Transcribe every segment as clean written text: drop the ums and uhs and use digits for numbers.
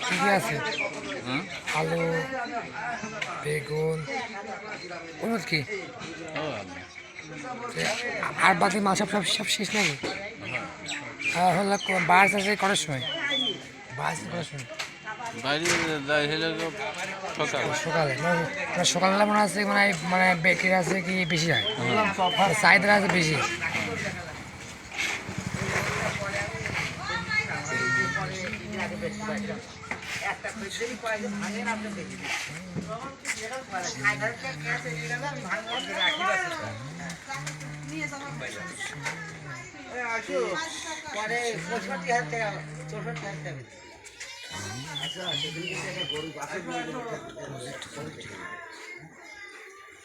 কি আছে? আলু, বেগুন, ওগুলো কি? আর বাকি মাছ সব সব শেষ নাকি? আর হলো বাস আছে কটার সময়? বাস কটার সময়? সকালে সকালবেলা মনে আছে মানে বেকের আছে কি বেশি হয়, চাহিদা আছে বেশি।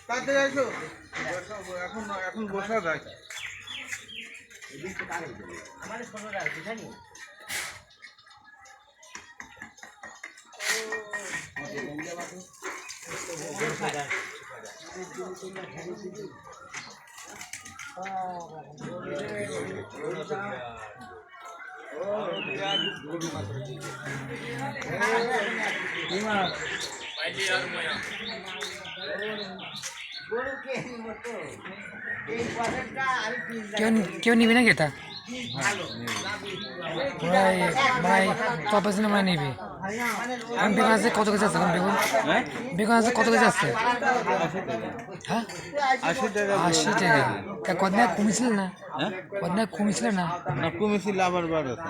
তাড়াতাড়ি আসো, এখন বসা যায়। কেউ নিবি নাকি এটা? মানে কত মানে নিবি? এখন বেগুন আছে কত কেজি আছে? বেগুন বেগুন আছে কত কেজি আছে? হ্যাঁ 80 টাকা। কদিন কমেছিল না? কদিন কমেছিল না? কমেছিল আবার বাড়ছে।